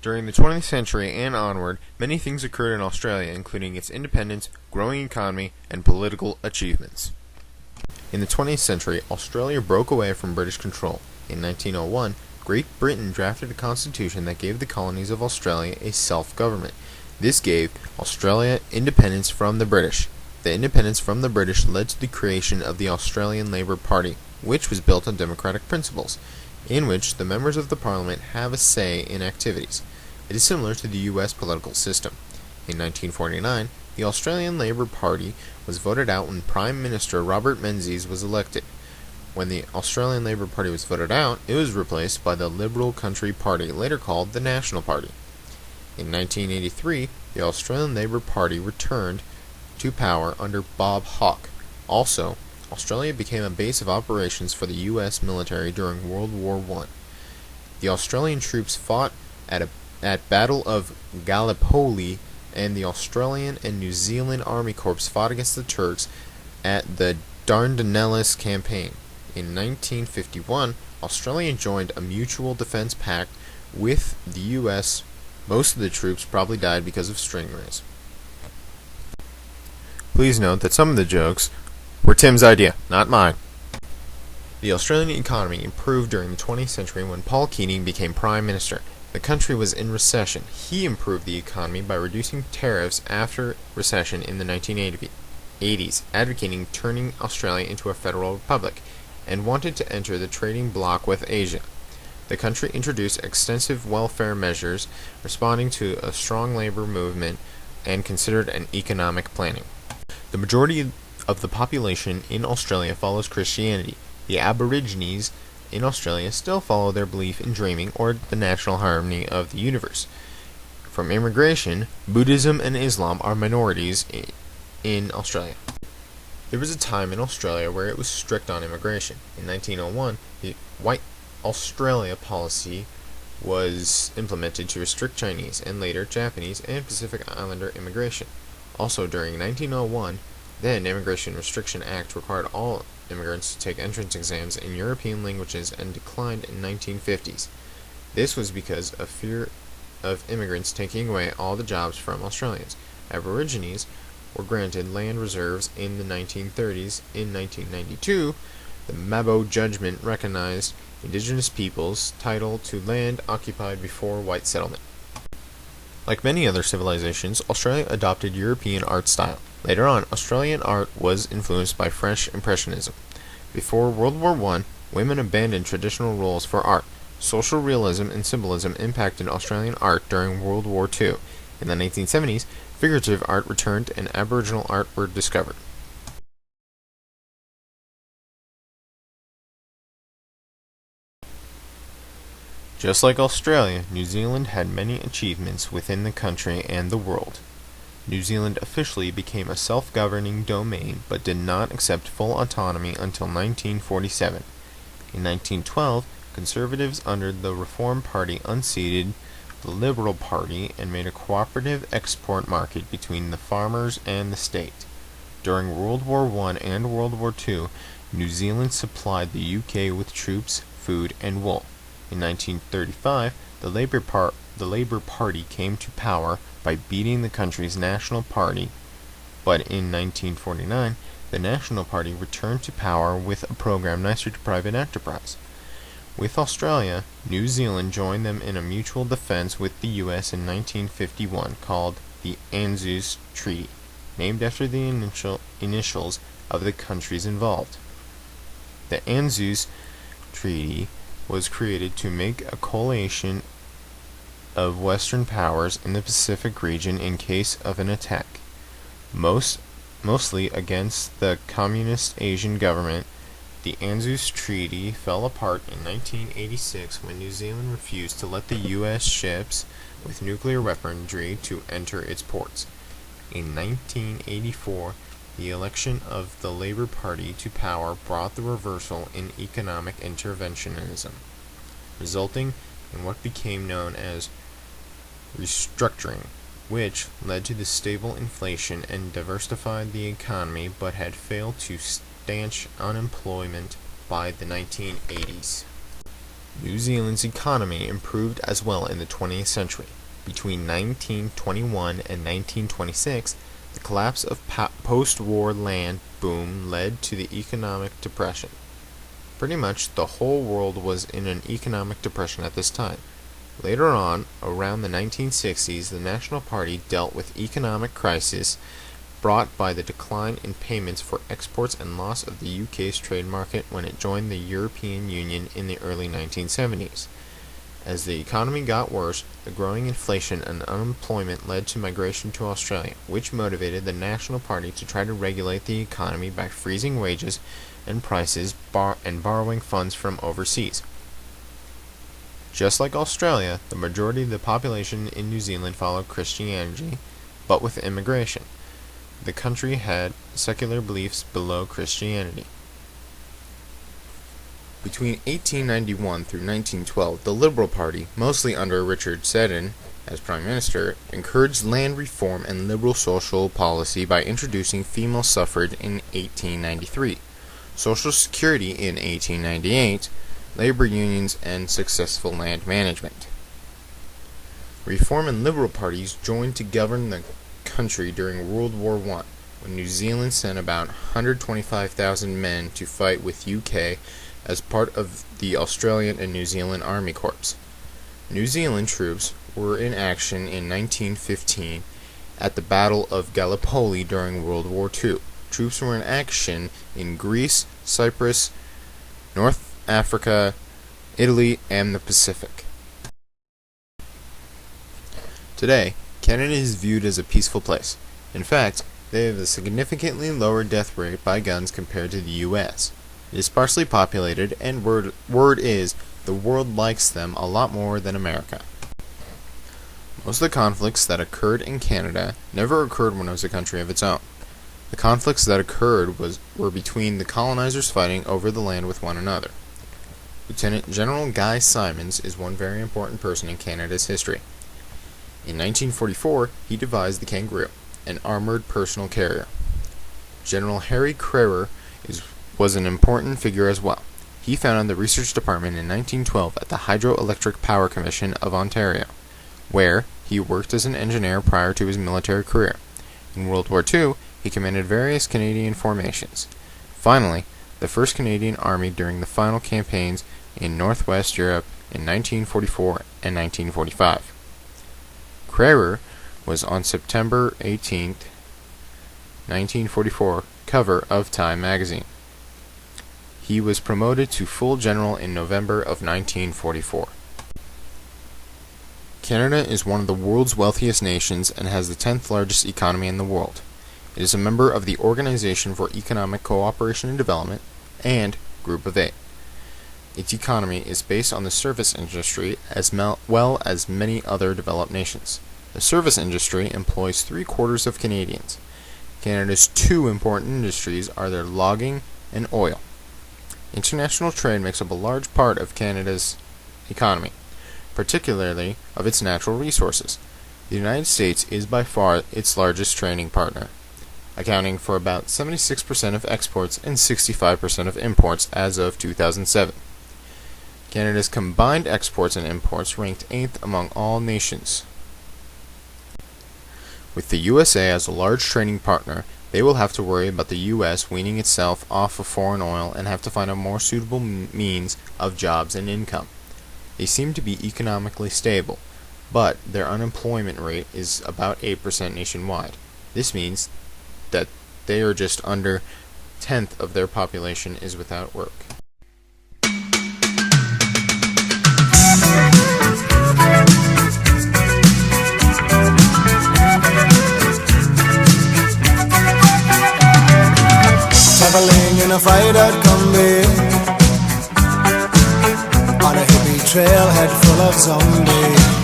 During the 20th century and onward, many things occurred in Australia, including its independence, growing economy, and political achievements. In the 20th century, Australia broke away from British control. In 1901, Great Britain drafted a constitution that gave the colonies of Australia a self-government. This gave Australia independence from the British. The independence from the British led to the creation of the Australian Labor Party, which was built on democratic principles, in which the members of the parliament have a say in activities. It is similar to the U.S. political system. In 1949, the Australian Labor Party was voted out when Prime Minister Robert Menzies was elected. When the Australian Labor Party was voted out, it was replaced by the Liberal Country Party, later called the National Party. In 1983, the Australian Labor Party returned to power under Bob Hawke. Also, Australia became a base of operations for the U.S. military during World War I. The Australian troops fought at Battle of Gallipoli, and the Australian and New Zealand Army Corps fought against the Turks at the Dardanelles Campaign. In 1951, Australia joined a mutual defense pact with the U.S. Most of the troops probably died because of stingrays. Please note that some of the jokes were Tim's idea, not mine. The Australian economy improved during the 20th century when Paul Keating became Prime Minister. The country was in recession. He improved the economy by reducing tariffs after recession in the 1980s, advocating turning Australia into a federal republic, and wanted to enter the trading bloc with Asia. The country introduced extensive welfare measures, responding to a strong labor movement, and considered an economic planning. The majority of the population in Australia follows Christianity. The Aborigines in Australia still follow their belief in dreaming or the natural harmony of the universe. From immigration, Buddhism and Islam are minorities in Australia. There was a time in Australia where it was strict on immigration. In 1901, the White Australia policy was implemented to restrict Chinese and later Japanese and Pacific Islander immigration. Also during 1901, the Immigration Restriction Act required all immigrants to take entrance exams in European languages and declined in 1950s. This was because of fear of immigrants taking away all the jobs from Australians. Aborigines were granted land reserves in the 1930s. In 1992, the Mabo Judgment recognized indigenous peoples' title to land occupied before white settlement. Like many other civilizations, Australia adopted European art style. Later on, Australian art was influenced by French Impressionism. Before World War I, women abandoned traditional roles for art. Social realism and symbolism impacted Australian art during World War II. In the 1970s, figurative art returned and Aboriginal art were discovered. Just like Australia, New Zealand had many achievements within the country and the world. New Zealand officially became a self-governing domain but did not accept full autonomy until 1947. In 1912, Conservatives under the Reform Party unseated the Liberal Party and made a cooperative export market between the farmers and the state. During World War I and World War II, New Zealand supplied the UK with troops, food, and wool. In 1935, the Labour Party came to power by beating the country's National Party, but in 1949, the National Party returned to power with a program nicer to private enterprise. With Australia, New Zealand joined them in a mutual defense with the U.S. in 1951 called the ANZUS Treaty, named after the initials of the countries involved. The ANZUS Treaty was created to make a coalition of Western powers in the Pacific region in case of an attack, mostly against the Communist Asian government. The ANZUS Treaty fell apart in 1986 when New Zealand refused to let the U.S. ships with nuclear weaponry to enter its ports. In 1984, the election of the Labour Party to power brought the reversal in economic interventionism, resulting in what became known as restructuring, which led to the stable inflation and diversified the economy but had failed to stanch unemployment by the 1980s. New Zealand's economy improved as well in the 20th century. Between 1921 and 1926, the collapse of post-war land boom led to the economic depression. Pretty much the whole world was in an economic depression at this time. Later on, around the 1960s, the National Party dealt with economic crisis brought by the decline in payments for exports and loss of the UK's trade market when it joined the European Union in the early 1970s. As the economy got worse, the growing inflation and unemployment led to migration to Australia, which motivated the National Party to try to regulate the economy by freezing wages and prices and borrowing funds from overseas. Just like Australia, the majority of the population in New Zealand followed Christianity, but with immigration. The country had secular beliefs below Christianity. Between 1891 through 1912, the Liberal Party, mostly under Richard Seddon as Prime Minister, encouraged land reform and liberal social policy by introducing female suffrage in 1893, Social Security in 1898, labor unions, and successful land management. Reform and Liberal parties joined to govern the country during World War I, when New Zealand sent about 125,000 men to fight with UK as part of the Australian and New Zealand Army Corps. New Zealand troops were in action in 1915 at the Battle of Gallipoli during World War II. Troops were in action in Greece, Cyprus, North Africa, Italy, and the Pacific. Today, Canada is viewed as a peaceful place. In fact, they have a significantly lower death rate by guns compared to the U.S. It is sparsely populated, and word is the world likes them a lot more than America. Most of the conflicts that occurred in Canada never occurred when it was a country of its own. The conflicts that occurred were between the colonizers fighting over the land with one another. Lieutenant General Guy Simons is one very important person in Canada's history. In 1944, he devised the Kangaroo, an armored personal carrier. General Harry Crerar was an important figure as well. He founded the research department in 1912 at the Hydroelectric Power Commission of Ontario, where he worked as an engineer prior to his military career. In World War II, he commanded various Canadian formations. Finally, the 1st Canadian Army during the final campaigns in Northwest Europe in 1944 and 1945. Crerar was on September 18, 1944, cover of Time magazine. He was promoted to full general in November of 1944. Canada is one of the world's wealthiest nations and has the 10th largest economy in the world. It is a member of the Organization for Economic Cooperation and Development and Group of 8. Its economy is based on the service industry as well as many other developed nations. The service industry employs 3/4 of Canadians. Canada's two important industries are their logging and oil. International trade makes up a large part of Canada's economy, particularly of its natural resources. The United States is by far its largest trading partner, accounting for about 76% of exports and 65% of imports as of 2007. Canada's combined exports and imports ranked 8th among all nations. With the USA as a large trading partner, they will have to worry about the U.S. weaning itself off of foreign oil and have to find a more suitable means of jobs and income. They seem to be economically stable, but their unemployment rate is about 8% nationwide. This means that they are just under 1/10 of their population is without work. Traveling in a fried-out Combi on a hippie trailhead full of zombies.